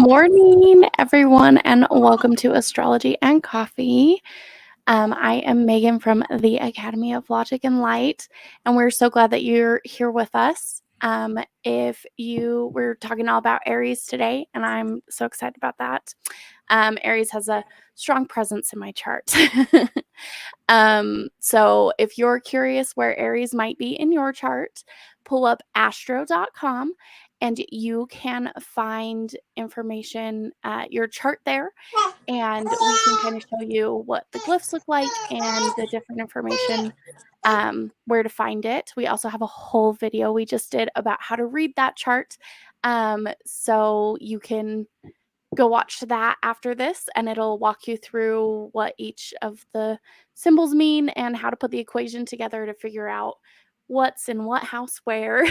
morning, everyone, and welcome to Astrology and Coffee. I am Megan from the Academy of Logic and Light, and we're so glad that you're here with us. We're talking all about Aries today, and I'm so excited about that. Aries has a strong presence in my chart. So if you're curious where Aries might be in your chart, pull up astro.com and you can find information, your chart there, and we can kind of show you what the glyphs look like and the different information, where to find it. We also have a whole video we just did about how to read that chart. So you can go watch that after this, and it'll walk you through what each of the symbols mean and how to put the equation together to figure out what's in what house where.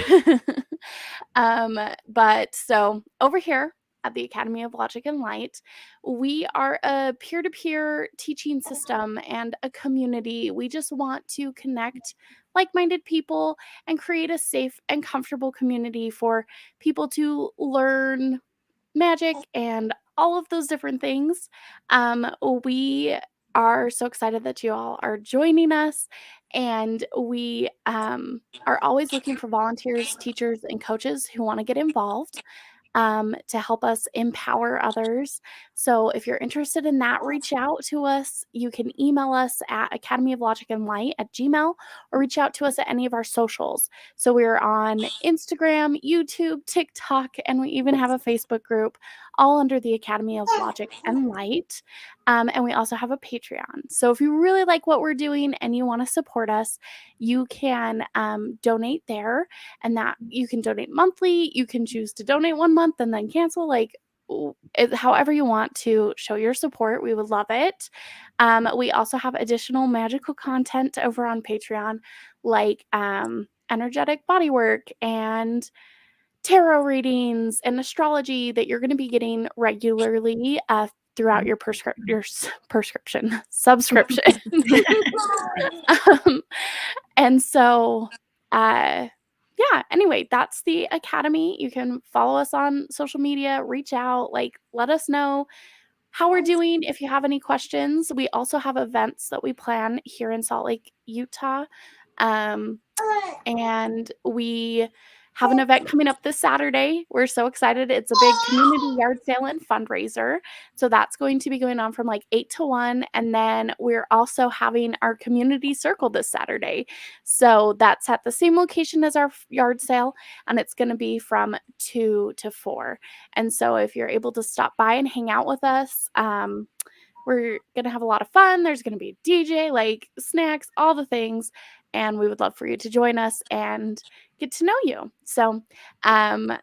But so over here at the Academy of Logic and Light, we are a peer-to-peer teaching system and a community. We just want to connect like-minded people and create a safe and comfortable community for people to learn magic and all of those different things. We are so excited that you all are joining us, and we are always looking for volunteers, teachers, and coaches who want to get involved, to help us empower others. So if you're interested in that, reach out to us. You can email us at academyoflogicandlight@gmail.com, or reach out to us at any of our socials. So we're on Instagram, YouTube, TikTok, and we even have a Facebook group, all under the Academy of Logic and Light. And we also have a Patreon. So if you really like what we're doing and you want to support us, you can donate there, and that you can donate monthly. You can choose to donate 1 month and then cancel, however you want to show your support. We would love it. We also have additional magical content over on Patreon, like energetic bodywork and tarot readings and astrology that you're going to be getting regularly throughout your prescription subscription. And so yeah, anyway, that's the Academy. You can follow us on social media, reach out, let us know how we're doing. If you have any questions, we also have events that we plan here in Salt Lake, Utah. And we have an event coming up this Saturday. We're so excited. It's a big community yard sale and fundraiser. So that's going to be going on from 8 to 1. And then we're also having our community circle this Saturday. So that's at the same location as our yard sale, and it's going to be from 2 to 4. And so if you're able to stop by and hang out with us, we're going to have a lot of fun. There's going to be a DJ, snacks, all the things. And we would love for you to join us and get to know you. So I'm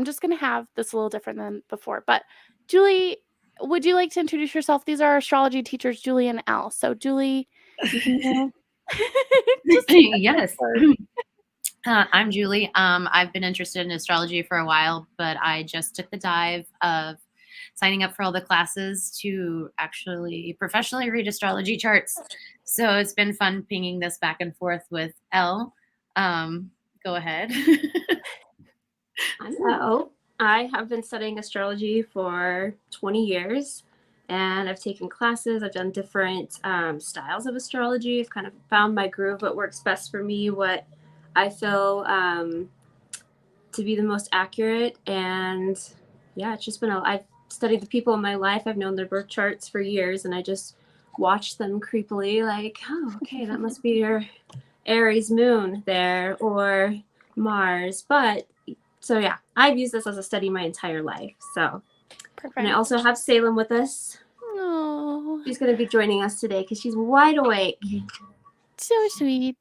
just going to have this a little different than before. But Julie, would you like to introduce yourself? These are our astrology teachers, Julie and Elle. So Julie, you can Yes. I'm Julie. I've been interested in astrology for a while, but I just took the dive of signing up for all the classes to actually professionally read astrology charts. So it's been fun pinging this back and forth with Elle. Go ahead. I'm Elle. I have been studying astrology for 20 years, and I've taken classes. I've done different styles of astrology. I've kind of found my groove, what works best for me, what I feel to be the most accurate. And yeah, it's just been I've studied the people in my life. I've known their birth charts for years, and I just watch them creepily, oh, okay, that must be your Aries moon there, or Mars. So yeah, I've used this as a study my entire life. So perfect. And I also have Salem with us. Oh, she's going to be joining us today because she's wide awake. So sweet.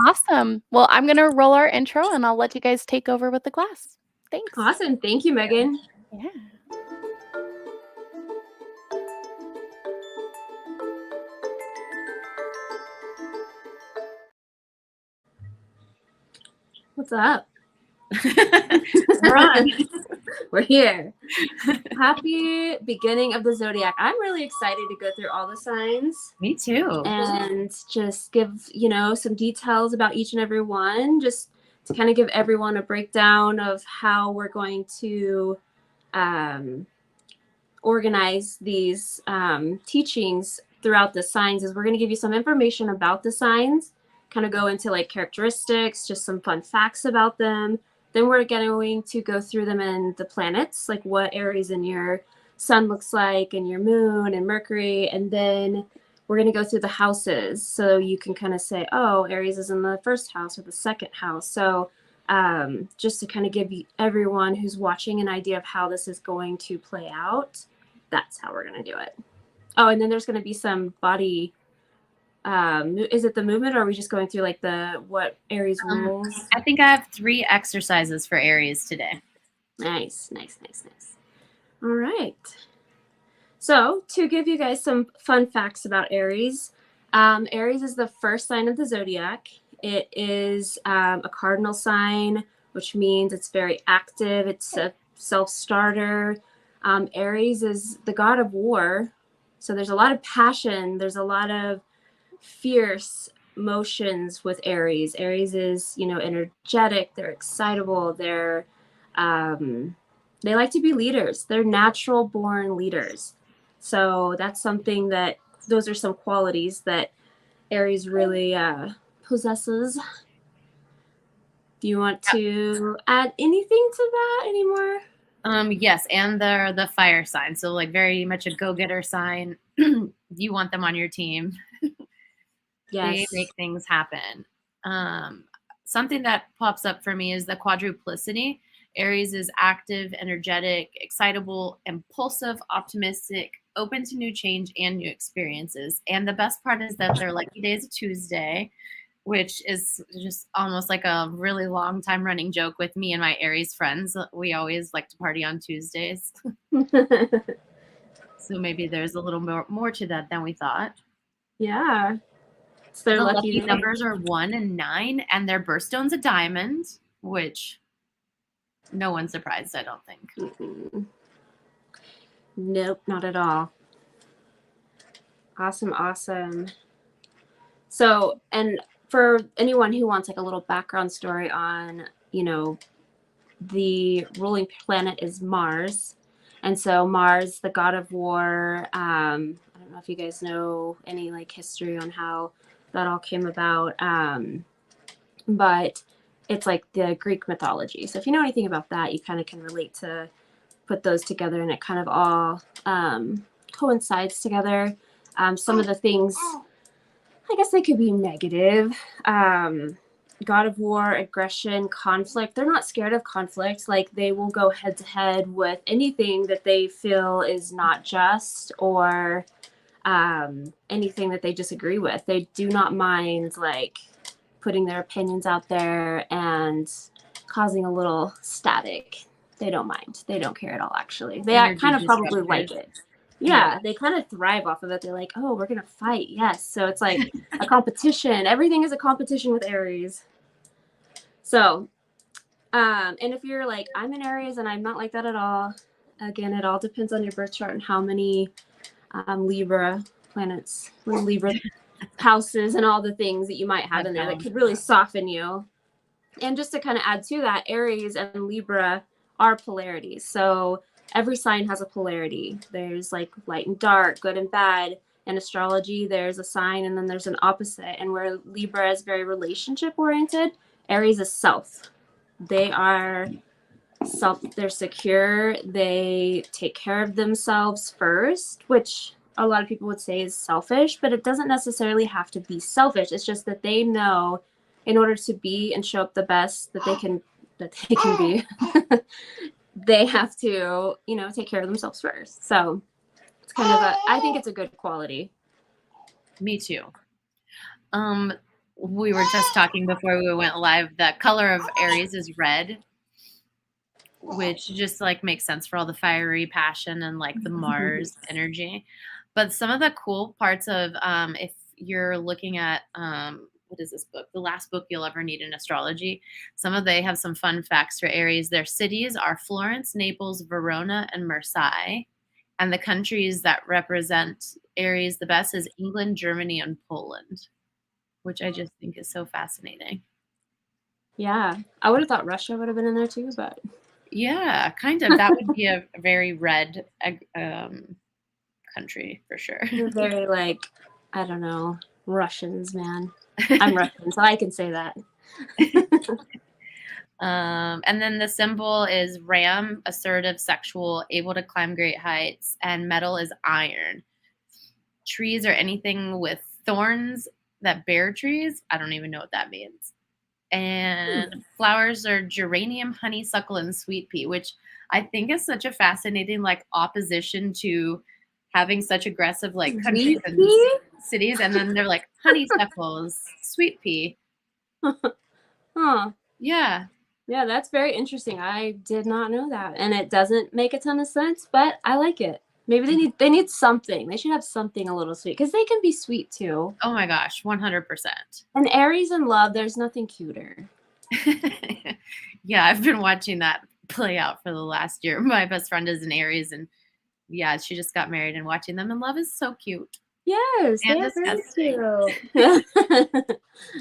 Awesome. Well, I'm going to roll our intro, and I'll let you guys take over with the class. Thanks. Awesome. Thank you, Megan. Yeah. What's up? We're on. We're here. Happy beginning of the zodiac. I'm really excited to go through all the signs. Me too. And just give, some details about each and every one. Just to kind of give everyone a breakdown of how we're going to organize these teachings throughout the signs is we're going to give you some information about the signs, kind of go into like characteristics, just some fun facts about them. Then we're going to go through them in the planets, like what Aries in your sun looks like, and your moon and Mercury. And then we're going to go through the houses. So you can kind of say, oh, Aries is in the first house or the second house. So just to kind of give everyone who's watching an idea of how this is going to play out, that's how we're going to do it. Oh, and then there's going to be some body. Is it the movement, or are we just going through like what Aries rules? I think I have 3 exercises for Aries today. Nice. All right. So to give you guys some fun facts about Aries, Aries is the first sign of the zodiac. It is a cardinal sign, which means it's very active. It's a self-starter. Aries is the god of war. So there's a lot of passion. There's a lot of fierce motions with Aries. Aries is, energetic. They're excitable. They like to be leaders. They're natural born leaders. So that's something those are some qualities that Aries really possesses. Do you want to add anything to that anymore? Yes, and they're the fire sign, so like very much a go-getter sign. You want them on your team. Yes. They make things happen. Something that pops up for me is the quadruplicity. Aries is active, energetic, excitable, impulsive, optimistic, open to new change and new experiences. And the best part is that their lucky day is a Tuesday, which is just almost like a really long time running joke with me and my Aries friends. We always like to party on Tuesdays. So maybe there's a little more to that than we thought. Yeah. So their The lucky numbers are 1 and 9, and their birthstone's a diamond, which no one's surprised, I don't think. Mm-mm. Nope, not at all. Awesome. So, and for anyone who wants like a little background story on, the ruling planet is Mars. And so Mars, the god of war, I don't know if you guys know any like history on how that all came about. But it's like the Greek mythology. So if you know anything about that, you kind of can relate to put those together, and it kind of all coincides together. Some of the things, I guess they could be negative. God of war, aggression, conflict. They're not scared of conflict. Like they will go head to head with anything that they feel is not just, or anything that they disagree with. They do not mind like putting their opinions out there and causing a little static. They don't mind. They don't care at all, actually. They kind of probably like it. Yeah, they kind of thrive off of it. They're like, oh, we're going to fight. Yes. So it's like a competition. Everything is a competition with Aries. So, and if you're like, I'm an Aries and I'm not like that at all, again, it all depends on your birth chart and how many Libra planets, Libra houses, and all the things that you might have in there that could really soften you. And just to kind of add to that, Aries and Libra are polarities. So every sign has a polarity. There's like light and dark, good and bad. In astrology, there's a sign and then there's an opposite. And where Libra is very relationship oriented, Aries is self. They are they're secure. They take care of themselves first, which a lot of people would say is selfish, but it doesn't necessarily have to be selfish. It's just that they know in order to be and show up the best that they can be, they have to, take care of themselves first. So it's kind of I think it's a good quality. Me too. We were just talking before we went live. The color of Aries is red, which just like makes sense for all the fiery passion and like the Mars energy. But some of the cool parts of if you're looking at what is this book? The last book you'll ever need in astrology. They have some fun facts for Aries. Their cities are Florence, Naples, Verona, and Marseille. And the countries that represent Aries the best is England, Germany, and Poland, which I just think is so fascinating. Yeah, I would have thought Russia would have been in there too, but Yeah, kind of. That would be a very red country for sure. they're very like, I don't know, Russians, man. I'm Russian, so I can say that. And then the symbol is ram, assertive, sexual, able to climb great heights, and metal is iron. Trees are anything with thorns that bear trees. I don't even know what that means. And flowers are geranium, honeysuckle, and sweet pea, which I think is such a fascinating like opposition to having such aggressive like countries Sweet and pea? cities, and then they're like honeysuckles, sweet pea. Huh. Yeah. Yeah, that's very interesting. I did not know that. And it doesn't make a ton of sense, but I like it. Maybe they need something. They should have something a little sweet because they can be sweet too. Oh my gosh, 100%. And Aries in love, there's nothing cuter. Yeah, I've been watching that play out for the last year. My best friend is an Aries, and yeah, she just got married, and watching them in love is so cute Yes, and they are very disgusting. cute.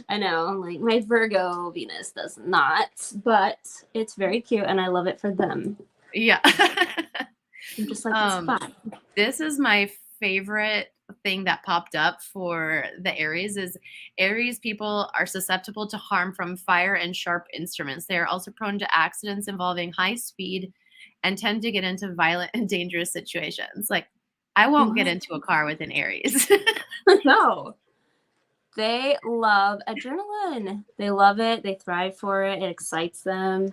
I know, like my Virgo Venus does not, but it's very cute and I love it for them. Yeah. I'm just like, it's fun. This is my favorite thing that popped up for the Aries is Aries people are susceptible to harm from fire and sharp instruments. They are also prone to accidents involving high speed and tend to get into violent and dangerous situations. Like I won't get into a car with an Aries. No. They love adrenaline. They love it. They thrive for it. It excites them.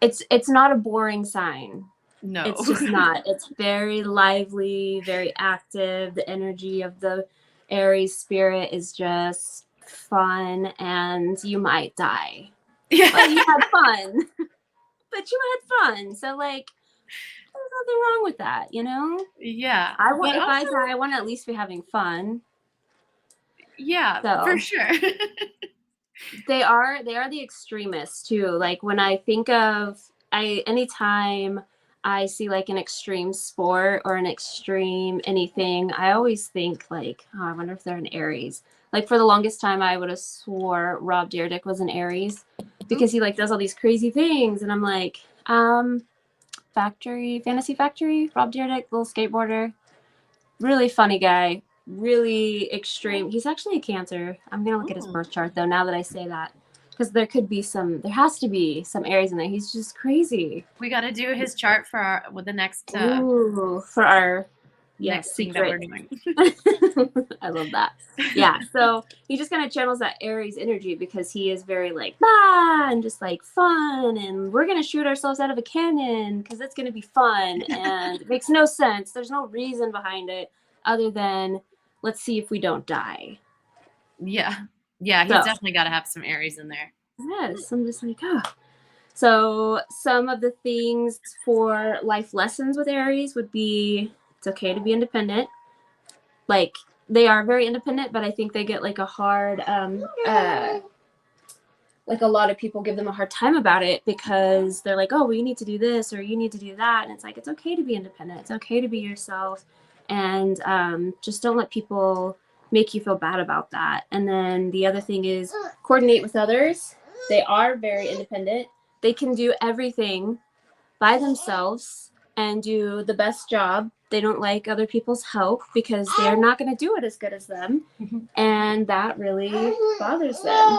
It's not a boring sign. No. It's just not. It's very lively, very active. The energy of the Aries spirit is just fun, and you might die. Yeah. But you had fun. But you had fun. So like there's nothing wrong with that, you know? Yeah. I want But if I also, die, I want to at least be having fun. yeah, So for sure. they are the extremists too. Like when I think of anytime I see like an extreme sport or an extreme anything, I always think like, oh, I wonder if they're an Aries. Like for the longest time I would have swore Rob Dyrdek was an Aries because he like does all these crazy things, and I'm like, Fantasy Factory, Rob Dyrdek, little skateboarder, really funny guy, really extreme. He's actually a Cancer. I'm gonna look at his birth chart though now that I say that, because there has to be some Aries in there. He's just crazy. We got to do his chart for the next For our next thing that we're doing. I love that. Yeah, so he just kind of channels that Aries energy because he is very like bah and just like fun, and we're gonna shoot ourselves out of a cannon because it's gonna be fun, and it makes no sense. There's no reason behind it other than let's see if we don't die. Yeah, he's definitely got to have some Aries in there. Yes, I'm just like, oh. So some of the things for life lessons with Aries would be it's okay to be independent. Like they are very independent, but I think they get like a hard like a lot of people give them a hard time about it because they're like, oh, well, you need to do this or you need to do that. And it's like, it's okay to be independent. It's okay to be yourself. And just don't let people make you feel bad about that. And then the other thing is coordinate with others. They are very independent. They can do everything by themselves and do the best job. They don't like other people's help because they're not going to do it as good as them. And that really bothers them.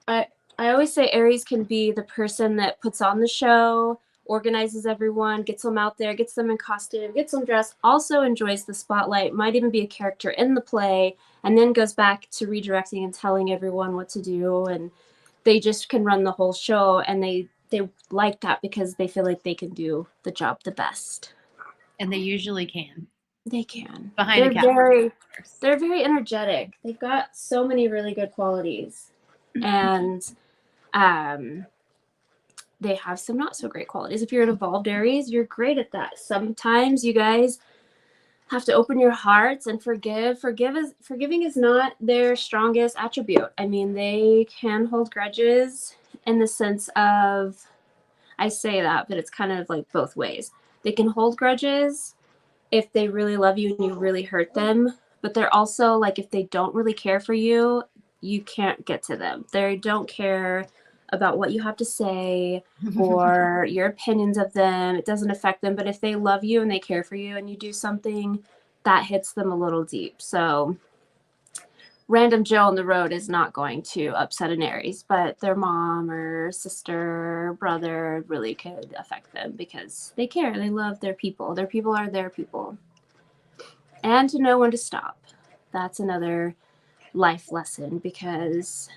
I always say Aries can be the person that puts on the show, organizes everyone, gets them out there, gets them in costume, gets them dressed, also enjoys the spotlight, might even be a character in the play, and then goes back to redirecting and telling everyone what to do. And they just can run the whole show, and they like that because they feel like they can do the job the best. And they usually can. They can. Behind a camera. They're very energetic. They've got so many really good qualities. And they have some not so great qualities. If you're an evolved Aries, you're great at that. Sometimes you guys have to open your hearts and forgive. Forgiving is not their strongest attribute. I mean, they can hold grudges in the sense of, I say that, but it's kind of like both ways. They can hold grudges if they really love you and you really hurt them, but they're also like, if they don't really care for you, you can't get to them. They don't care about what you have to say or your opinions of them. It doesn't affect them. But if they love you and they care for you and you do something, that hits them a little deep. So random Joe on the road is not going to upset an Aries, but their mom or sister or brother really could affect them because they care. They love their people. Their people are their people. And to know when to stop. That's another life lesson because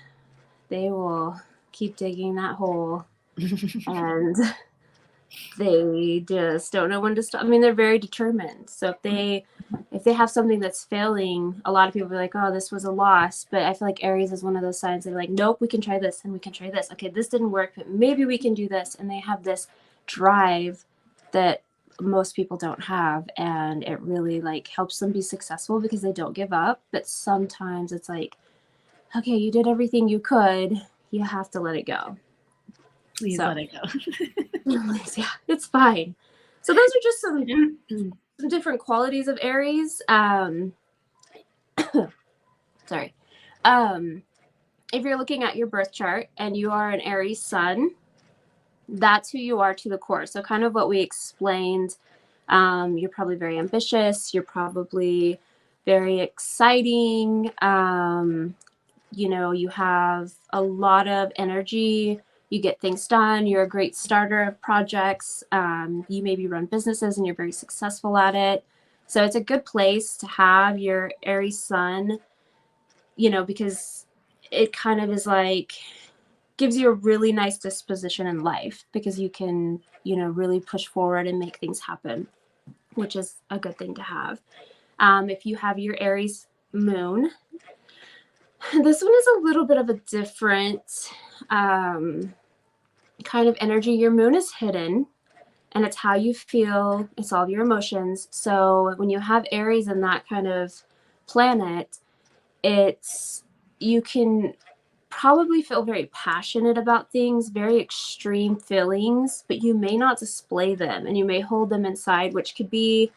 they will keep digging that hole and they just don't know when to stop. I mean, they're very determined. So if they have something that's failing, a lot of people are like, oh, this was a loss. But I feel like Aries is one of those signs. They're like, nope, we can try this and we can try this. Okay, this didn't work, but maybe we can do this. And they have this drive that most people don't have, and it really like helps them be successful because they don't give up. But sometimes it's like, okay, you did everything you could, you have to let it go. Please let it go. Yeah, it's fine. So those are just some different qualities of Aries. Sorry. If you're looking at your birth chart and you are an Aries sun, that's who you are to the core. So kind of what we explained, you're probably very ambitious. You're probably very exciting. You know, you have a lot of energy. You get things done. You're a great starter of projects. You maybe run businesses and you're very successful at it. So it's a good place to have your Aries sun, you know, because it kind of is like, gives you a really nice disposition in life because you can, you know, really push forward and make things happen, which is a good thing to have. If you have your Aries moon, this one is a little bit of a different kind of energy. Your moon is hidden and it's how you feel. It's all your emotions. So when you have Aries in that kind of planet, you can probably feel very passionate about things, very extreme feelings, but you may not display them and you may hold them inside, which could be,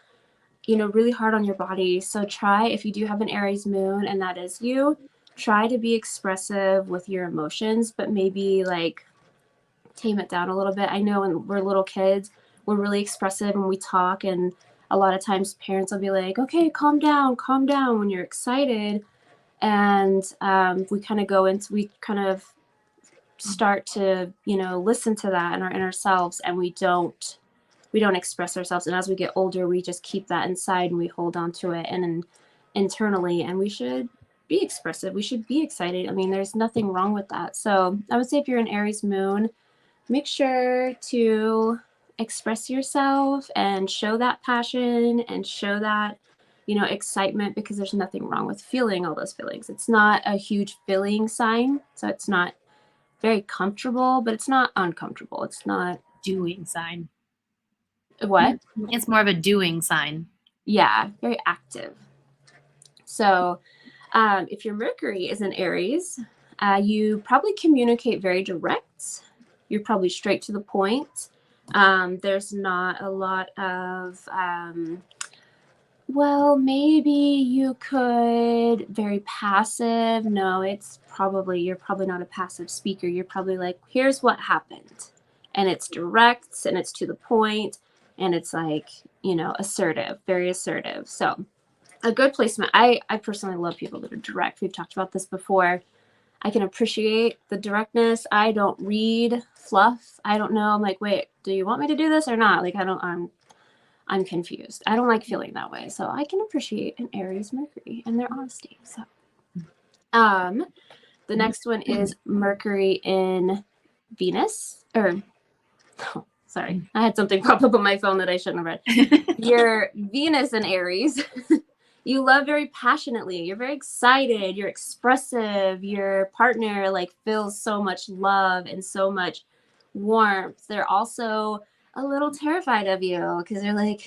you know, really hard on your body. So try, if you do have an Aries moon and that is you, try to be expressive with your emotions, but maybe like tame it down a little bit. I know when we're little kids, we're really expressive and we talk, and a lot of times parents will be like, okay, calm down when you're excited. And we kind of start to, you know, listen to that in our inner selves, and we don't express ourselves. And as we get older, we just keep that inside and we hold on to it and internally, and we should be expressive. We should be excited. I mean, there's nothing wrong with that. So I would say if you're an Aries moon, make sure to express yourself and show that passion and show that, you know, excitement, because there's nothing wrong with feeling all those feelings. It's not a huge feeling sign, so it's not very comfortable, but it's not uncomfortable. It's not Doing sign. What? It's more of a doing sign. Yeah, very active. So if your Mercury is in Aries, you probably communicate very direct. You're probably straight to the point. There's not a lot of, well, maybe you could very passive. No, you're probably not a passive speaker. You're probably like, here's what happened. And it's direct and it's to the point and it's like, you know, assertive, very assertive. So a good placement. I personally love people that are direct. We've talked about this before. I can appreciate the directness. I don't read fluff. I don't know. I'm like, wait, do you want me to do this or not? Like, I'm confused. I don't like feeling that way. So I can appreciate an Aries Mercury and their honesty. So, the next one is Mercury in Venus, sorry, I had something pop up on my phone that I shouldn't have read. Your Venus in Aries. You love very passionately. You're very excited. You're expressive. Your partner like feels so much love and so much warmth. They're also a little terrified of you because they're like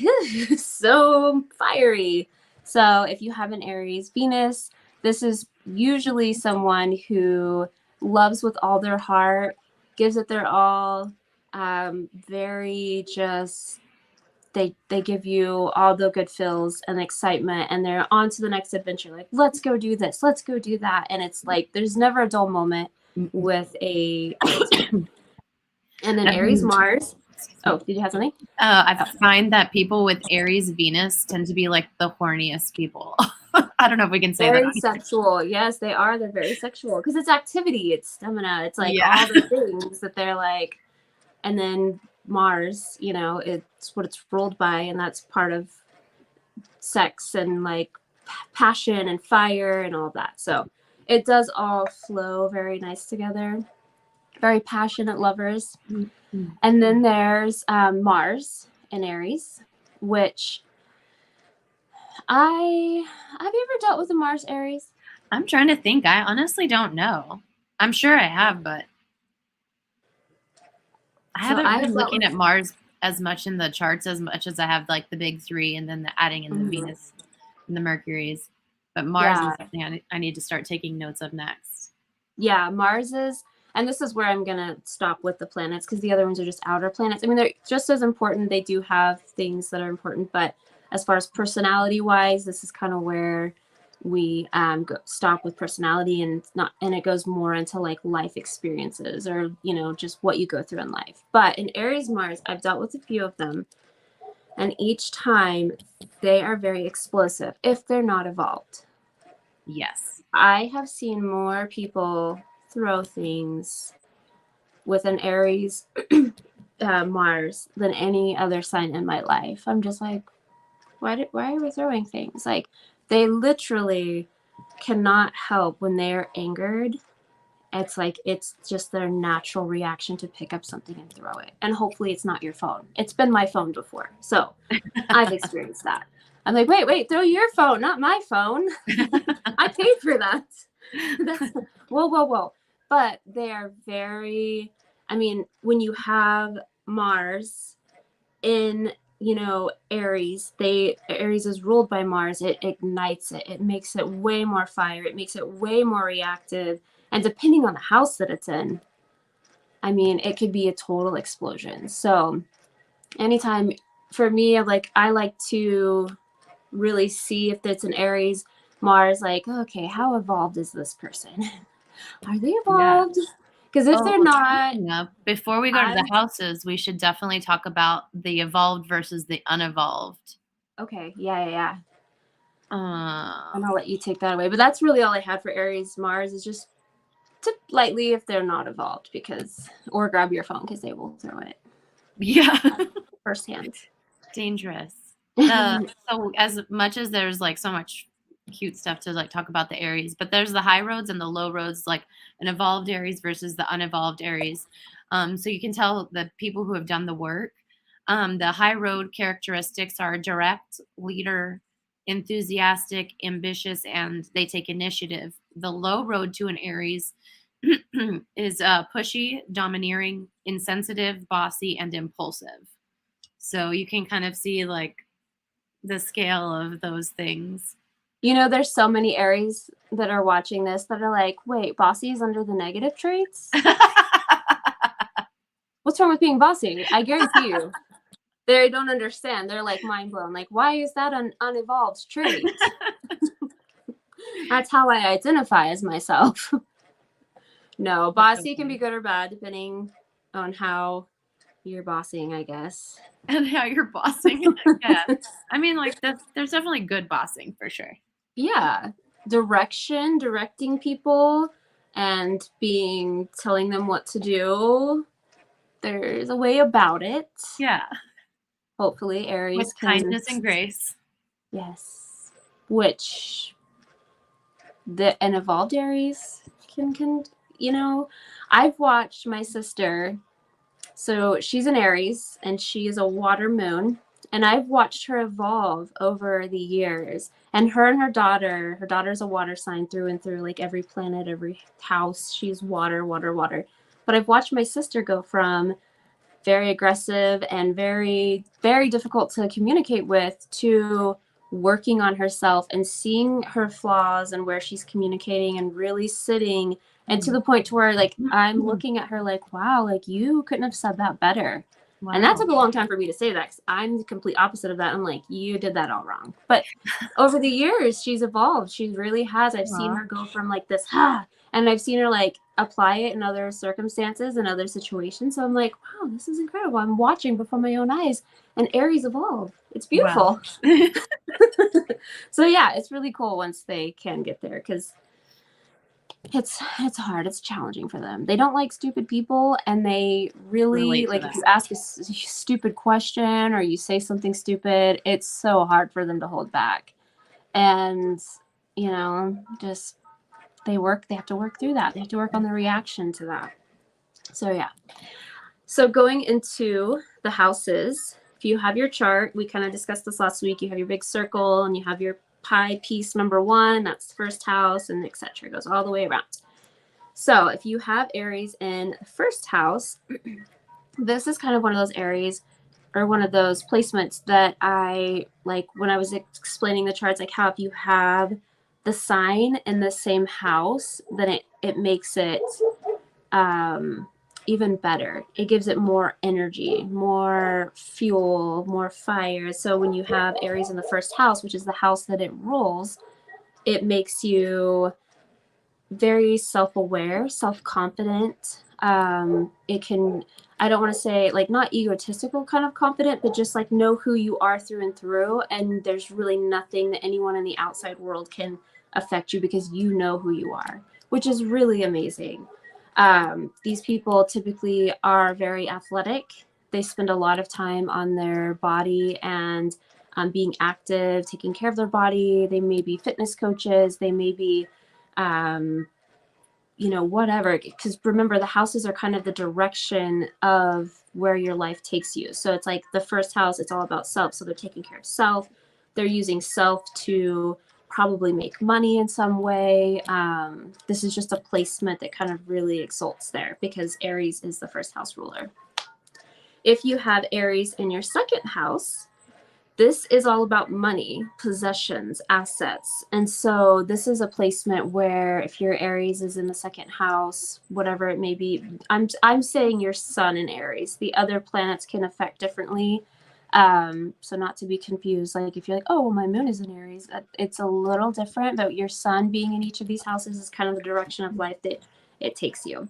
so fiery. So if you have an Aries Venus, this is usually someone who loves with all their heart, gives it their all, very just they give you all the good feels and excitement, and they're on to the next adventure. Like, let's go do this, let's go do that. And it's like there's never a dull moment with a and then Aries Mars. Oh, did you have something? I find that people with Aries Venus tend to be like the horniest people. I don't know if we can say very that. Sexual. Yes, they are. They're very sexual because it's activity, it's stamina, it's like Yeah. all the things that they're like. And then Mars, you know, it's what it's ruled by, and that's part of sex and like passion and fire and all of that. So it does all flow very nice together. Very passionate lovers. Mm-hmm. And then there's Mars in Aries, which have you ever dealt with a Mars Aries? I'm trying to think. I honestly don't know. I'm sure I have, but I haven't been looking at Mars as much in the charts as much as I have like the big three and then the adding in the Venus and the Mercuries. But Mars is something I need to start taking notes of next. Yeah, Mars is, and this is where I'm going to stop with the planets because the other ones are just outer planets. I mean, they're just as important. They do have things that are important, but as far as personality wise, this is kind of where we stop with personality, and it goes more into like life experiences or, you know, just what you go through in life. But in Aries Mars, I've dealt with a few of them, and each time they are very explosive if they're not evolved. Yes. I have seen more people throw things with an Aries Mars than any other sign in my life. I'm just like, why are we throwing things? Like, they literally cannot help when they're angered. It's like, it's just their natural reaction to pick up something and throw it. And hopefully it's not your phone. It's been my phone before. So I've experienced that. I'm like, wait, throw your phone, not my phone. I paid for that. That's, whoa. But they are very, I mean, when you have Mars in, you know, Aries is ruled by Mars. It ignites it. It makes it way more fire. It makes it way more reactive. And depending on the house that it's in, I mean, it could be a total explosion. So anytime, for me, I like to really see if it's an Aries Mars, like, okay, how evolved is this person? Are they evolved? Because if they're not, before we go to the houses, we should definitely talk about the evolved versus the unevolved. Okay, yeah. And I'll let you take that away. But that's really all I had for Aries Mars, is just tip lightly if they're not evolved, or grab your phone because they will throw it. Yeah, firsthand. Dangerous. So as much as there's like so much cute stuff to like talk about the Aries, but there's the high roads and the low roads, like an evolved Aries versus the unevolved Aries. So you can tell the people who have done the work. The high road characteristics are direct, leader, enthusiastic, ambitious, and they take initiative. The low road to an Aries is pushy, domineering, insensitive, bossy, and impulsive. So you can kind of see like the scale of those things. You know, there's so many Aries that are watching this that are like, wait, bossy is under the negative traits? What's wrong with being bossy? I guarantee you. They don't understand. They're like mind blown. Like, why is that an unevolved trait? That's how I identify as myself. No, bossy can be good or bad depending on how you're bossing, I guess. And how you're bossing. Yeah. I mean, like, there's definitely good bossing for sure. Yeah. Directing people and telling them what to do. There's a way about it. Yeah. Hopefully Aries with kindness and grace. Yes. Which an evolved Aries can, you know, I've watched my sister. So she's an Aries and she is a water moon, and I've watched her evolve over the years. And her daughter's a water sign through and through, like every planet, every house, she's water. But I've watched my sister go from very aggressive and very, very difficult to communicate with to working on herself and seeing her flaws and where she's communicating and really sitting, and to the point to where like I'm looking at her like, wow, like you couldn't have said that better. Wow. And that took a long time for me to say that, because I'm the complete opposite of that. I'm like, you did that all wrong. But over the years, she's evolved. She really has. I've seen her go from like this, and I've seen her like apply it in other circumstances and other situations. So I'm like, wow, this is incredible. I'm watching before my own eyes, and Aries evolve. It's beautiful. Wow. So yeah, it's really cool once they can get there, because it's hard. It's challenging for them. They don't like stupid people, and they really like, if you ask a stupid question or you say something stupid, it's so hard for them to hold back. And just they have to work through that. They have to work on the reaction to that. So yeah. So going into the houses, if you have your chart, we kind of discussed this last week. You have your big circle and you have your pie piece number 1, that's the first house, and etc. It goes all the way around. So if you have Aries in the first house, this is kind of one of those Aries, or one of those placements that I like when I was explaining the charts, like how if you have the sign in the same house, then it makes it even better. It gives it more energy, more fuel, more fire. So when you have Aries in the first house, which is the house that it rules, it makes you very self-aware, self-confident. It can, I don't want to say like not egotistical kind of confident, but just like know who you are through and through. And there's really nothing that anyone in the outside world can affect you, because you know who you are, which is really amazing. These people typically are very athletic. They spend a lot of time on their body and being active, taking care of their body. They may be fitness coaches. They may be, whatever. Because remember, the houses are kind of the direction of where your life takes you. So it's like the first house, it's all about self. So they're taking care of self. They're using self to probably make money in some way. This is just a placement that kind of really exalts there, because Aries is the first house ruler. If you have Aries in your second house, this is all about money, possessions, assets. And so this is a placement where if your Aries is in the second house, whatever it may be, I'm saying your sun in Aries. The other planets can affect differently. So not to be confused, like if you're like, oh, well, my moon is in Aries, it's a little different, but your sun being in each of these houses is kind of the direction of life that it takes you.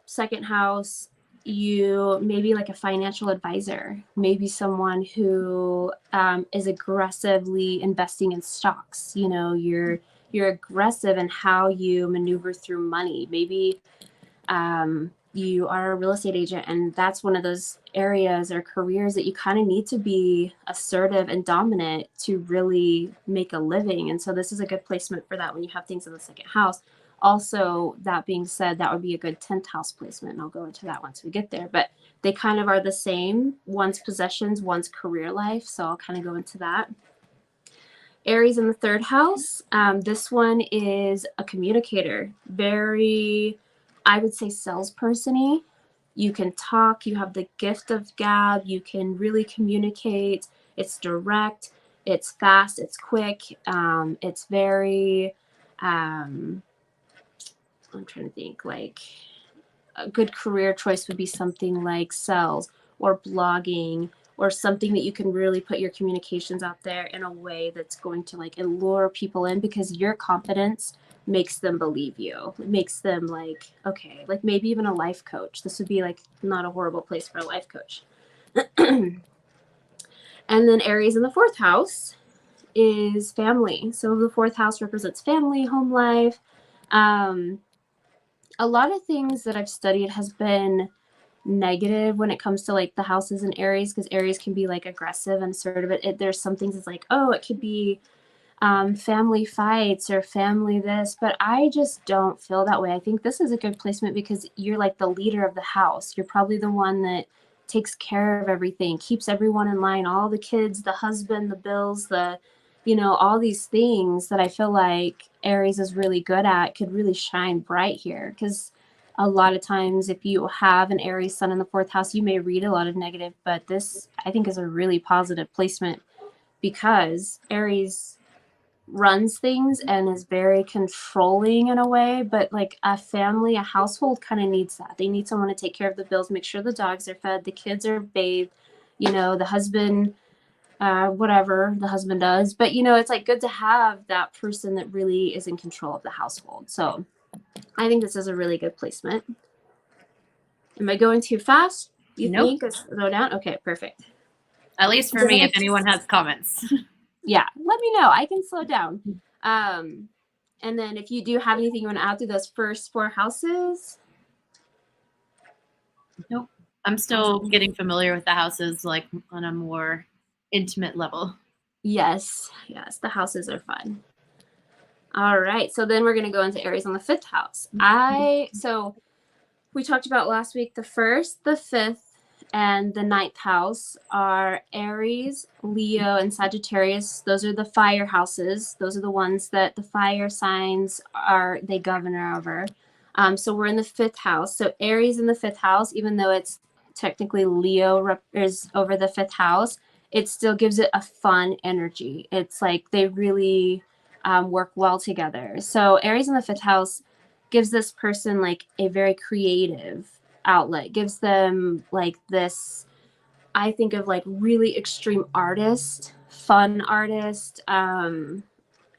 Second house, you maybe like a financial advisor, maybe someone who is aggressively investing in stocks. You're aggressive in how you maneuver through money. Maybe you are a real estate agent, and that's one of those areas or careers that you kind of need to be assertive and dominant to really make a living. And so this is a good placement for that when you have things in the second house. Also, that being said, that would be a good 10th house placement, and I'll go into that once we get there. But they kind of are the same. One's possessions, one's career life. So I'll kind of go into that. Aries in the third house. This one is a communicator. Very, I would say, salesperson-y. You can talk. You have the gift of gab. You can really communicate. It's direct. It's fast. It's quick. It's very... I'm trying to think, like a good career choice would be something like sales or blogging, or something that you can really put your communications out there in a way that's going to like allure people in, because your confidence makes them believe you. It makes them like, okay, like maybe even a life coach. This would be like not a horrible place for a life coach. And then Aries in the fourth house is family. So the fourth house represents family, home life. A lot of things that I've studied has been negative when it comes to like the houses in Aries, because Aries can be like aggressive and assertive. There's some things it's like, oh, it could be family fights or family this, but I just don't feel that way. I think this is a good placement because you're like the leader of the house. You're probably the one that takes care of everything, keeps everyone in line, all the kids, the husband, the bills, all these things that I feel like Aries is really good at could really shine bright here. Because a lot of times if you have an Aries sun in the fourth house, you may read a lot of negative, but this I think is a really positive placement, because Aries runs things and is very controlling in a way, but like a family, a household kind of needs that. They need someone to take care of the bills, make sure the dogs are fed, the kids are bathed, you know, the husband, whatever the husband does. But, you know, it's like good to have that person that really is in control of the household. So I think this is a really good placement. Am I going too fast? You Nope. think? Or slow down? Okay, perfect. At least for me, if anyone has comments. Yeah, let me know. I can slow down. And then if you do have anything you want to add to those first 4 houses. Nope. I'm still getting familiar with the houses, like on a more intimate level. Yes, the houses are fun. All right, so then we're going to go into Aries on the 5th house. So we talked about last week, the 1st, the 5th, and the 9th house are Aries, Leo, and Sagittarius. Those are the fire houses. Those are the ones that the fire signs they govern over. So we're in the 5th house. So Aries in the 5th house, even though it's technically Leo is over the 5th house, it still gives it a fun energy. It's like they really work well together. So Aries in the 5th house gives this person like a very creative outlet, gives them like this, I think of like really extreme artist, fun artist,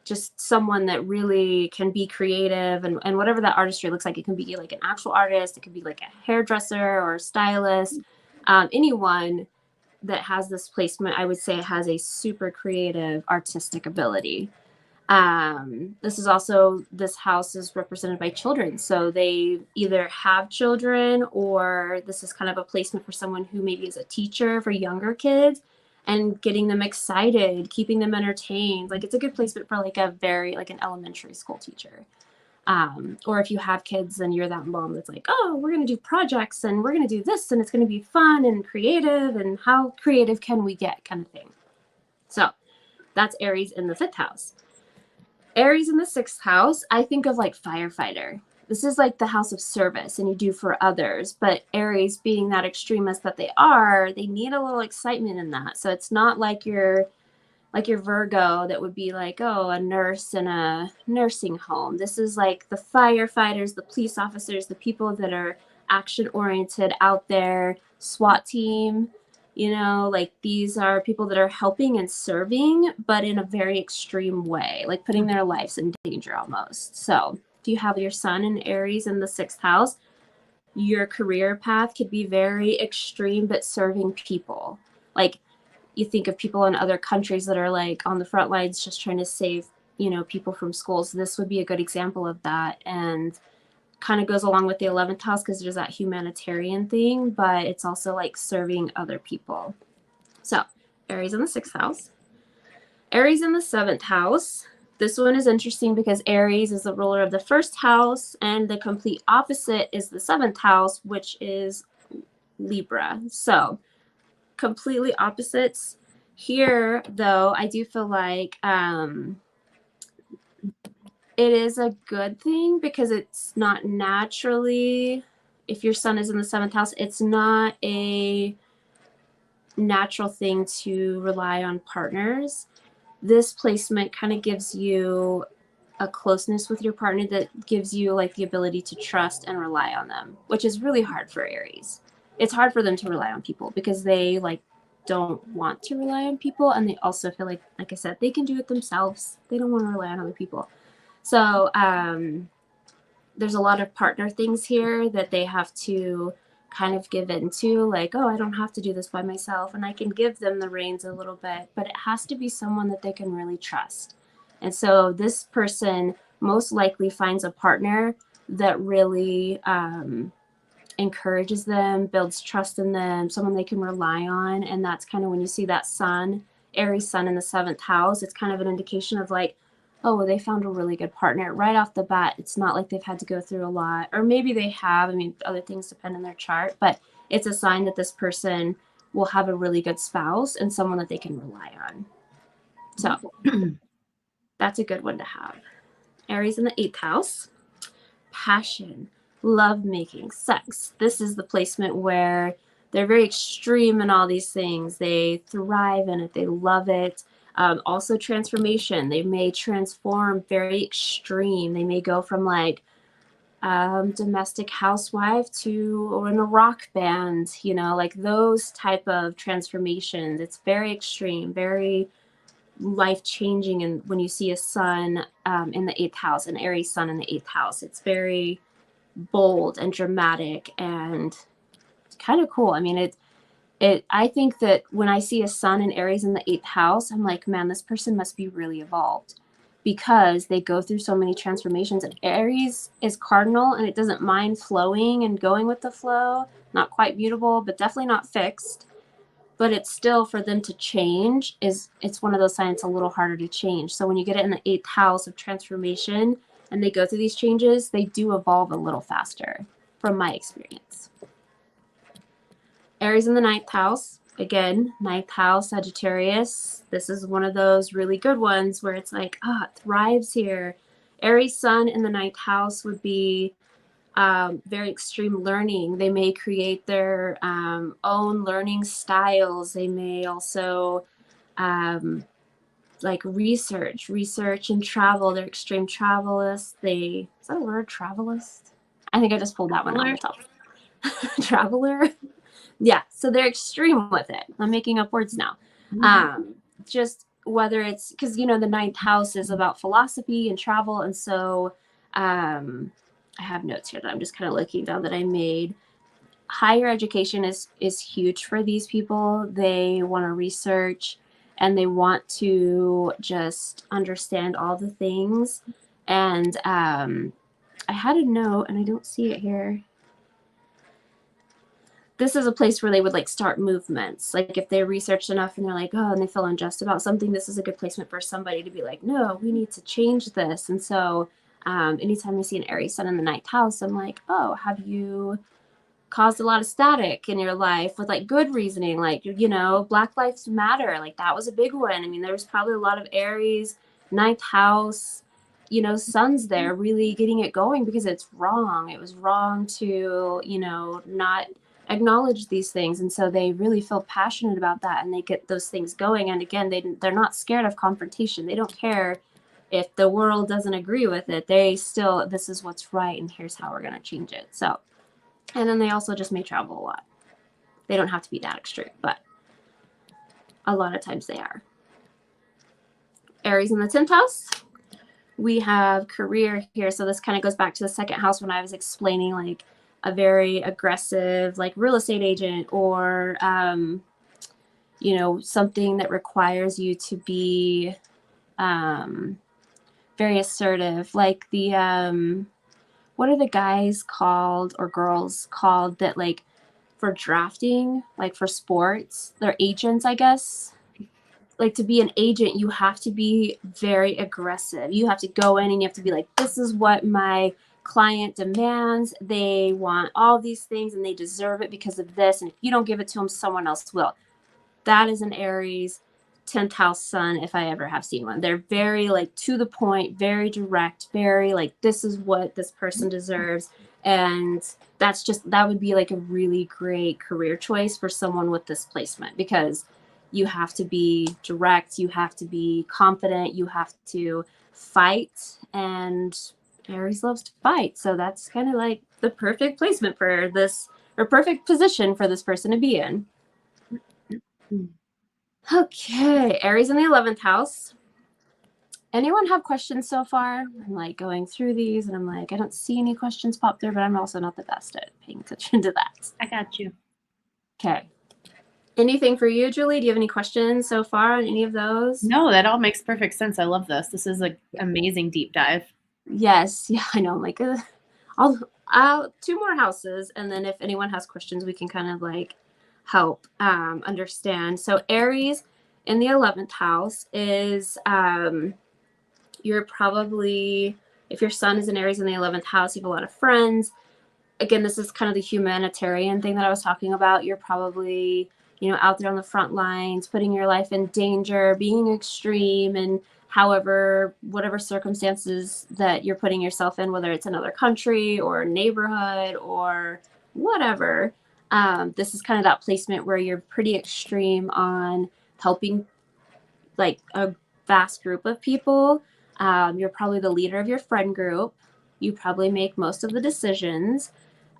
just someone that really can be creative and whatever that artistry looks like. It can be like an actual artist, it could be like a hairdresser or a stylist, anyone that has this placement, I would say has a super creative artistic ability. This house is represented by children. So they either have children, or this is kind of a placement for someone who maybe is a teacher for younger kids and getting them excited, keeping them entertained. Like it's a good placement for like an elementary school teacher. Or if you have kids and you're that mom that's like, oh, we're going to do projects and we're going to do this and it's going to be fun and creative, and how creative can we get kind of thing. So that's Aries in the 5th house. Aries in the 6th house, I think of like firefighter. This is like the house of service and you do for others. But Aries, being that extremist that they are, they need a little excitement in that. So it's not like your Virgo that would be like, oh, a nurse in a nursing home. This is like the firefighters, the police officers, the people that are action oriented out there, SWAT team. You know, like these are people that are helping and serving, but in a very extreme way, like putting their lives in danger almost. So if you have your sun in Aries in the 6th house, your career path could be very extreme, but serving people. Like you think of people in other countries that are like on the front lines just trying to save, you know, people from schools. This would be a good example of that. And kind of goes along with the 11th house because there's that humanitarian thing, but it's also like serving other people. So Aries in the 6th house. Aries in the 7th house. This one is interesting because Aries is the ruler of the 1st house, and the complete opposite is the 7th house, which is Libra. So completely opposites. Here, though, I do feel like it is a good thing because it's not naturally, if your sun is in the 7th house, it's not a natural thing to rely on partners. This placement kind of gives you a closeness with your partner that gives you like the ability to trust and rely on them, which is really hard for Aries. It's hard for them to rely on people because they like don't want to rely on people, and they also feel like I said, they can do it themselves. They don't want to rely on other people. So there's a lot of partner things here that they have to kind of give into, like, oh, I don't have to do this by myself, and I can give them the reins a little bit, but it has to be someone that they can really trust. And so this person most likely finds a partner that really encourages them, builds trust in them, someone they can rely on. And that's kind of when you see that sun, Aries sun in the 7th house, it's kind of an indication of like, oh, well, they found a really good partner right off the bat. It's not like they've had to go through a lot, or maybe they have. I mean, other things depend on their chart, but it's a sign that this person will have a really good spouse and someone that they can rely on. So that's a good one to have. Aries in the 8th house, passion, love making, sex. This is the placement where they're very extreme in all these things. They thrive in it. They love it. Also transformation. They may transform very extreme. They may go from like domestic housewife to or in a rock band, you know, like those type of transformations. It's very extreme, very life-changing. And when you see a sun in the 8th house, an Aries sun in the 8th house, it's very bold and dramatic and it's kind of cool. I mean, I think that when I see a sun in Aries in the 8th house, I'm like, man, this person must be really evolved because they go through so many transformations. And Aries is cardinal and it doesn't mind flowing and going with the flow. Not quite mutable, but definitely not fixed. But it's still, for them to change, it's one of those signs a little harder to change. So when you get it in the 8th house of transformation and they go through these changes, they do evolve a little faster from my experience. Aries in the 9th house, again, 9th house, Sagittarius. This is one of those really good ones where it's like, it thrives here. Aries sun in the 9th house would be very extreme learning. They may create their own learning styles. They may also like research and travel. They're extreme travelists. Is that a word, travelist? I think I just pulled that one on the top. Traveler. Yeah, so they're extreme with it. I'm making up words now. Just whether it's because, you know, the 9th house is about philosophy and travel. And so I have notes here that I'm just kind of looking down that I made. Higher education is huge for these people. They want to research and they want to just understand all the things. And I had a note and I don't see it here. This is a place where they would like start movements. Like if they researched enough and they're like, and they feel unjust about something, this is a good placement for somebody to be like, no, we need to change this. And so anytime I see an Aries sun in the 9th house, I'm like, have you caused a lot of static in your life with like good reasoning? Like, you know, Black Lives Matter, like that was a big one. I mean, there was probably a lot of Aries 9th house, you know, suns there really getting it going because it's wrong. It was wrong to, you know, not acknowledge these things. And so they really feel passionate about that and they get those things going. And again, they're not scared of confrontation. They don't care if the world doesn't agree with it. They still, this is what's right and here's how we're going to change it. So, and then they also just may travel a lot. They don't have to be that extreme, but a lot of times they are. Aries in the 10th house. We have career here. So this kind of goes back to the 2nd house when I was explaining like a very aggressive, like real estate agent or, you know, something that requires you to be very assertive. Like the, what are the guys called or girls called that like for drafting, like for sports, they're agents, I guess. Like to be an agent, you have to be very aggressive. You have to go in and you have to be like, this is what my client demands. They want all these things and they deserve it because of this. And if you don't give it to them, someone else will. That is an Aries 10th house sun if I ever have seen one. They're very like to the point, very direct, very like this is what this person deserves. And that would be like a really great career choice for someone with this placement because you have to be direct, you have to be confident, you have to fight, and Aries loves to fight. So that's kind of like the perfect placement for this, or perfect position for this person to be in. Okay, Aries in the 11th house. Anyone have questions so far? I'm like going through these and I'm like, I don't see any questions pop through, but I'm also not the best at paying attention to that. I got you. Okay. Anything for you, Julie? Do you have any questions so far on any of those? No, that all makes perfect sense. I love this. This is an amazing deep dive. Yes. Yeah, I know. I'm like, I'll 2 more houses. And then if anyone has questions, we can kind of like help understand. So Aries in the 11th house is, you're probably, if your sun is in Aries in the 11th house, you have a lot of friends. Again, this is kind of the humanitarian thing that I was talking about. You're probably, you know, out there on the front lines, putting your life in danger, being extreme, and whatever circumstances that you're putting yourself in, whether it's another country or neighborhood or whatever. This is kind of that placement where you're pretty extreme on helping like a vast group of people. You're probably the leader of your friend group. You probably make most of the decisions.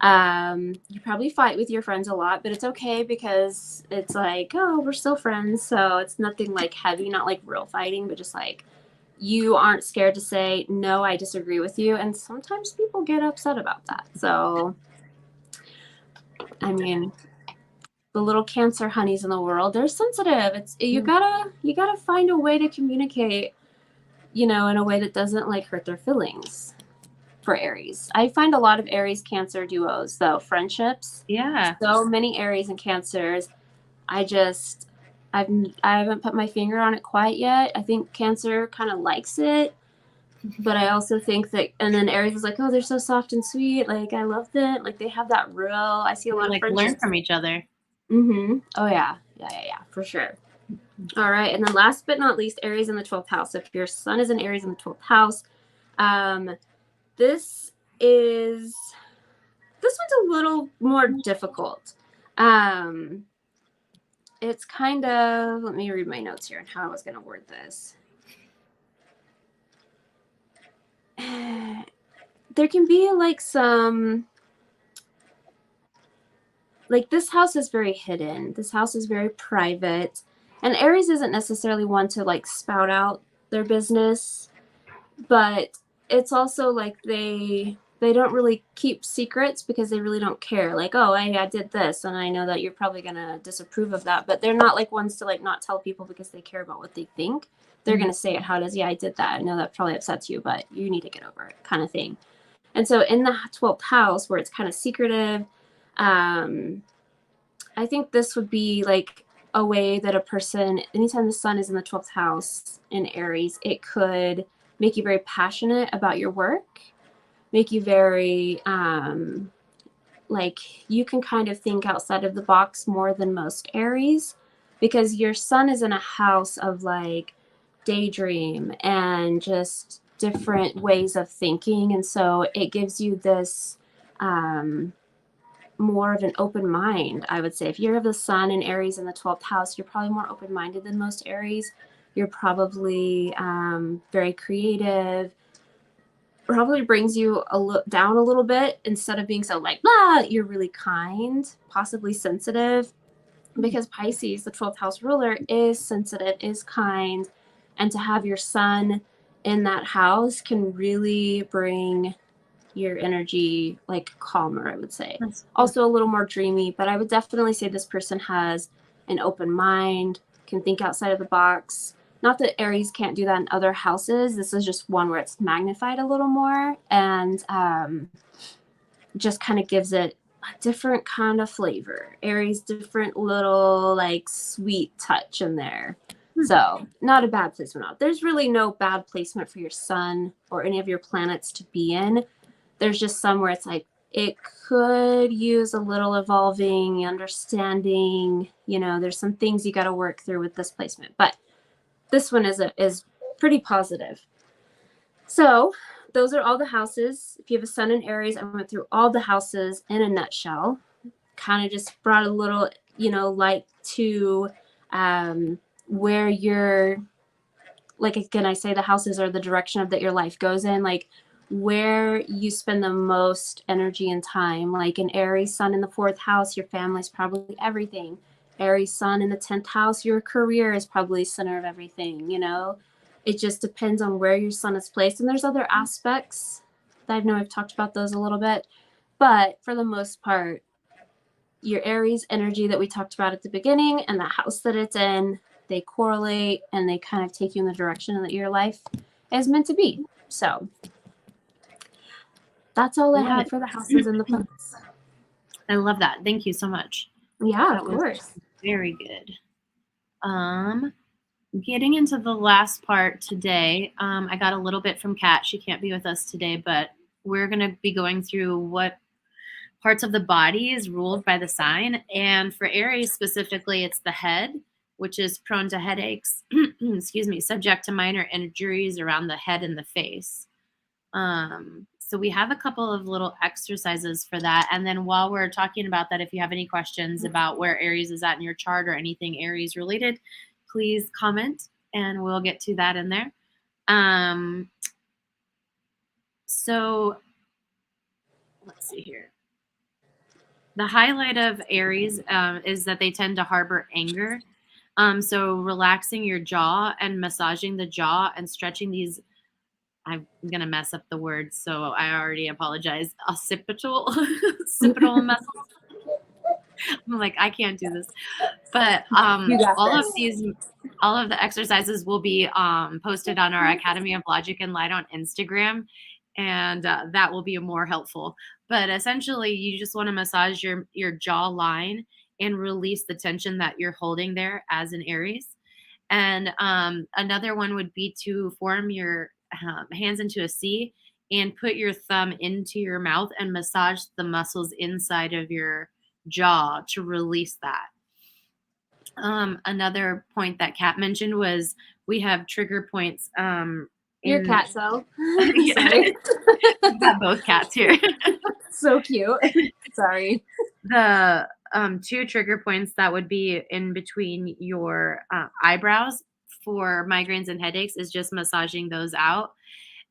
You probably fight with your friends a lot, but it's okay because it's like, oh, we're still friends. So it's nothing like heavy, not like real fighting, but just like you aren't scared to say, no, I disagree with you. And sometimes people get upset about that. So, I mean, the little Cancer honeys in the world, they're sensitive. It's you gotta find a way to communicate, in a way that doesn't like hurt their feelings. For Aries, I find a lot of Aries Cancer duos, though, friendships. Yeah. So many Aries and Cancers. I haven't put my finger on it quite yet. I think Cancer kind of likes it, but I also think that, and then Aries is like, oh, they're so soft and sweet. Like, I love them. Like, they have that real, I see a lot of Like friendships. learn from each other. Mm-hmm. Oh, yeah. Yeah, for sure. All right. And then last but not least, Aries in the 12th house. If your sun is in Aries in the 12th house, this one's a little more difficult. It's kind of, let me read my notes here on how I was going to word this. There can be like some, like this house is very hidden. This house is very private. And Aries isn't necessarily one to like spout out their business, but it's also like they don't really keep secrets because they really don't care. Like, oh, I did this, and I know that you're probably gonna disapprove of that, but they're not like ones to like not tell people because they care about what they think. They're gonna say it how it is. Yeah, I did that. I know that probably upsets you, but you need to get over it, kind of thing. And so in the 12th house, where it's kind of secretive, I think this would be like a way that a person, anytime the sun is in the 12th house in Aries, it could make you very passionate about your work, make you very, like you can kind of think outside of the box more than most Aries, because your sun is in a house of like daydream and just different ways of thinking. And so it gives you this, more of an open mind, I would say. If you have the sun in Aries in the 12th house, you're probably more open-minded than most Aries. You're probably very creative. Probably brings you down a little bit. Instead of being so like, blah, you're really kind, possibly sensitive, because Pisces, the 12th house ruler, is sensitive, is kind. And to have your sun in that house can really bring your energy like calmer, I would say. Also a little more dreamy, but I would definitely say this person has an open mind, can think outside of the box. Not that Aries can't do that in other houses. This is just one where it's magnified a little more, and just kind of gives it a different kind of flavor. Aries, different little like sweet touch in there. So not a bad placement. There's really no bad placement for your sun or any of your planets to be in. There's just some where it's like it could use a little evolving, understanding. There's some things you got to work through with this placement, but this one is pretty positive. So those are all the houses. If you have a sun in Aries, I went through all the houses in a nutshell. Kind of just brought a little, light to where you're, like, again, I say the houses are the direction that your life goes in, like where you spend the most energy and time. Like an Aries sun in the 4th house, your family's probably everything. Aries sun in the 10th house, your career is probably center of everything. It just depends on where your sun is placed. And there's other aspects that I know I've talked about those a little bit, but for the most part, your Aries energy that we talked about at the beginning and the house that it's in, they correlate and they kind of take you in the direction that your life is meant to be. So that's all I had for the houses and the planets. I love that. Thank you so much. Yeah, of course. Very good. Getting into the last part today, I got a little bit from Kat. She can't be with us today, but we're going to be going through what parts of the body is ruled by the sign. And for Aries specifically, it's the head, which is prone to headaches, excuse me, subject to minor injuries around the head and the face. So we have a couple of little exercises for that. And then while we're talking about that, if you have any questions about where Aries is at in your chart or anything Aries related, please comment and we'll get to that in there. So let's see here. The highlight of Aries is that they tend to harbor anger. So relaxing your jaw and massaging the jaw and stretching these, I'm going to mess up the words, so I already apologize, occipital muscles. I'm like, I can't do this. But all of the exercises will be posted on our Academy of Logic and Light on Instagram, and that will be more helpful. But essentially, you just want to massage your jaw line and release the tension that you're holding there as an Aries. And another one would be to form your hands into a C and put your thumb into your mouth and massage the muscles inside of your jaw to release that. Another point that Kat mentioned was we have trigger points. Your cat, so. Sorry. We've got both cats here. So cute. Sorry. The two trigger points that would be in between your eyebrows for migraines and headaches is just massaging those out.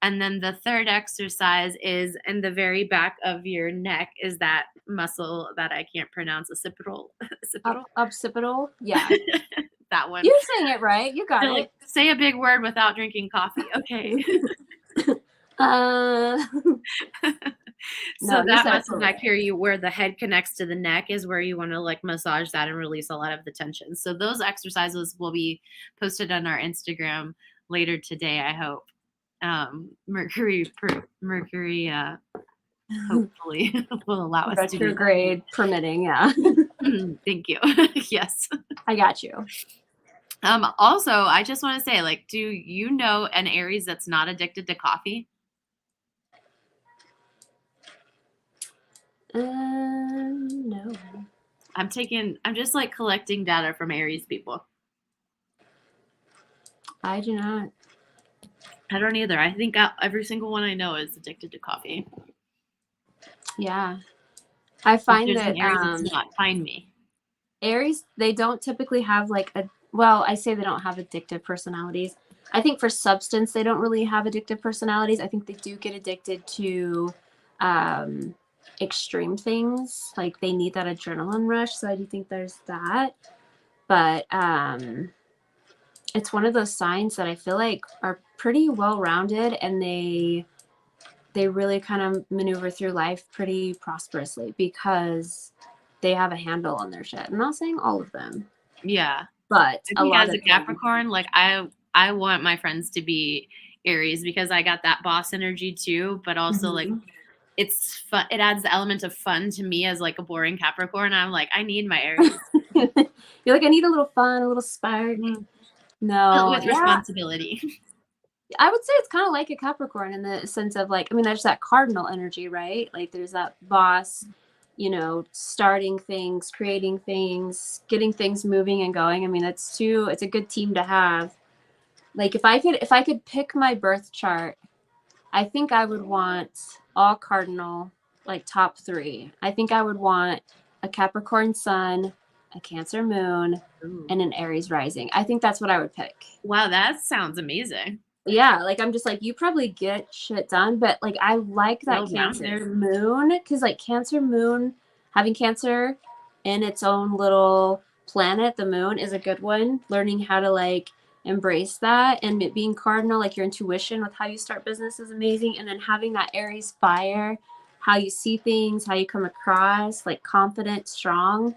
And then the third exercise is in the very back of your neck is that muscle that I can't pronounce, occipital. Occipital? Yeah. That one. You're saying it right. You got it. Say a big word without drinking coffee. Okay. So that muscle back here, where the head connects to the neck, is where you want to like massage that and release a lot of the tension. So those exercises will be posted on our Instagram later today, I hope. Mercury hopefully will allow us to do retrograde permitting. Yeah. Thank you. Yes, I got you. Also, I just want to say, like, do you know an Aries that's not addicted to coffee? No. I'm just like collecting data from Aries people. I do not. I don't either. I think every single one I know is addicted to coffee. Yeah. I find that Aries does not find me. Aries, they don't typically have like I say they don't have addictive personalities. I think for substance, they don't really have addictive personalities. I think they do get addicted to extreme things. Like they need that adrenaline rush. So I do think there's that. But it's one of those signs that I feel like are pretty well-rounded, and they really kind of maneuver through life pretty prosperously because they have a handle on their shit. I'm not saying all of them. Yeah. But I think as a Capricorn, like I want my friends to be Aries because I got that boss energy too, but also like it's fun. It adds the element of fun to me as like a boring Capricorn. I'm like, I need my Aries. You're like, I need a little fun, a little spark. No. With responsibility. I would say it's kind of like a Capricorn in the sense of like, I mean, there's that cardinal energy, right? Like there's that boss, starting things, creating things, getting things moving and going. I mean, it's a good team to have. Like if I could pick my birth chart, I think I would want all cardinal, like top 3. I think I would want a Capricorn sun, a Cancer moon, and an Aries rising. I think that's what I would pick. Wow, that sounds amazing. Yeah, like I'm just like, you probably get shit done, but like I like that Cancer moon, because like Cancer moon, having Cancer in its own little planet, the moon is a good one. Learning how to like embrace that, and it being cardinal, like your intuition with how you start business is amazing. And then having that Aries fire, how you see things, how you come across, like confident, strong.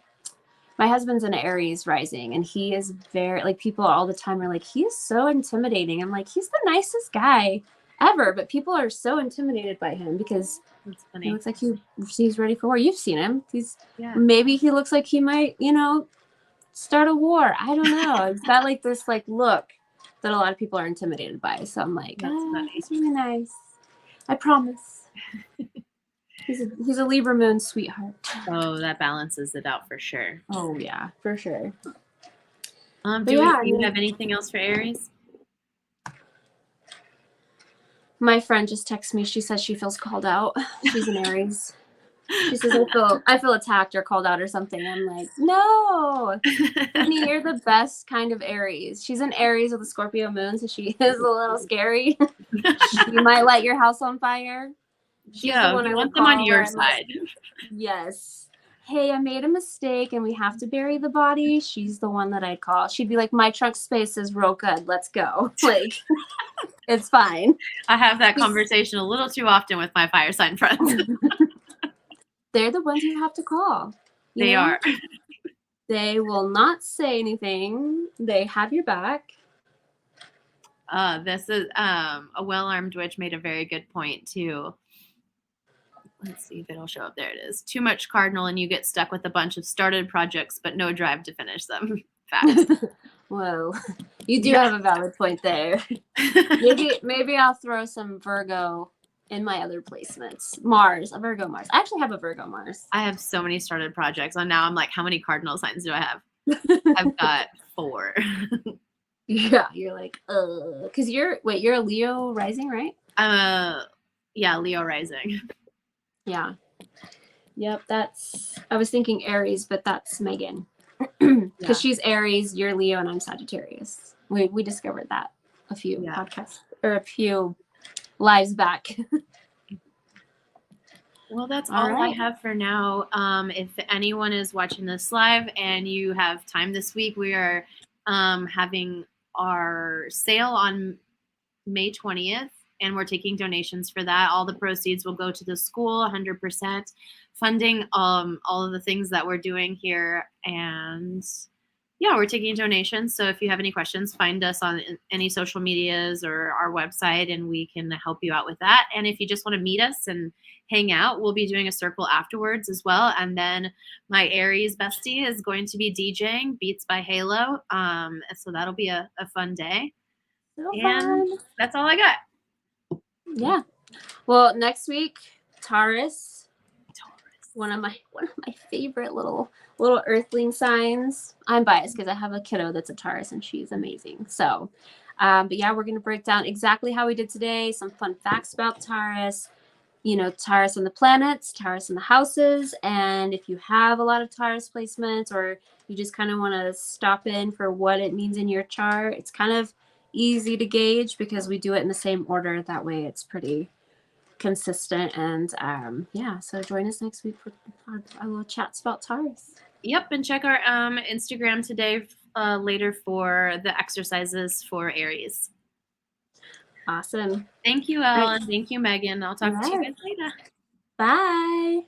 My husband's an Aries rising, and he is very, like, people all the time are like, he is so intimidating. I'm like, he's the nicest guy ever, but people are so intimidated by him because he looks like he's ready for war. You've seen him. Maybe he looks like he might, start a war. I don't know. It's got like this like look that a lot of people are intimidated by. So I'm like, he's really nice. I promise. He's a Libra moon sweetheart. Oh, that balances it out for sure. Oh yeah, for sure. Do you have anything else for Aries? My friend just texted me. She says she feels called out. She's an Aries. She says, I feel attacked or called out or something. I'm like, no, honey, you're the best kind of Aries. She's an Aries with a Scorpio moon, so she is a little scary. She might light your house on fire. She's the one you I want would them on call your where I'm like, side. yes. Hey, I made a mistake and we have to bury the body. She's the one that I'd call. She'd be like, my trunk space is real good. Let's go. Like, it's fine. I have that conversation a little too often with my fire sign friends. They're the ones you have to call. They are. They will not say anything. They have your back. This is a well-armed witch made a very good point too. Let's see if it'll show up. There it is. Too much cardinal and you get stuck with a bunch of started projects but no drive to finish them. Facts. Whoa. You do have a valid point there. Maybe I'll throw some Virgo in my other placements. A Virgo Mars. I actually have a Virgo Mars. I have so many started projects and now I'm like, how many cardinal signs do I have? I've got 4. Yeah, you're like, because you're a Leo rising, right? Yeah, Leo rising. Yeah. Yep, I was thinking Aries, but that's Megan. Because she's Aries, you're Leo, and I'm Sagittarius. We discovered that a few podcasts or a few lives back. Well, that's all I have for now. If anyone is watching this live and you have time this week, we are having our sale on May 20th, and we're taking donations for that. All the proceeds will go to the school, 100% funding all of the things that we're doing here. And yeah, we're taking donations. So if you have any questions, find us on any social medias or our website, and we can help you out with that. And if you just want to meet us and hang out, we'll be doing a circle afterwards as well. And then my Aries bestie is going to be DJing Beats by Halo. So that'll be a fun day. So and fun. That's all I got. Yeah. Well, next week, Taurus. One of my favorite little earthling signs. I'm biased because I have a kiddo that's a Taurus and she's amazing. So, but yeah, we're going to break down exactly how we did today. Some fun facts about Taurus. Taurus on the planets, Taurus in the houses. And if you have a lot of Taurus placements or you just kind of want to stop in for what it means in your chart, it's kind of easy to gauge because we do it in the same order. That way it's pretty consistent. And so join us next week for our little chats about Taurus. Yep, and check our Instagram today later for the exercises for Aries. Awesome. Thank you, Elle, and thank you, Megan. I'll talk to you guys later. Bye.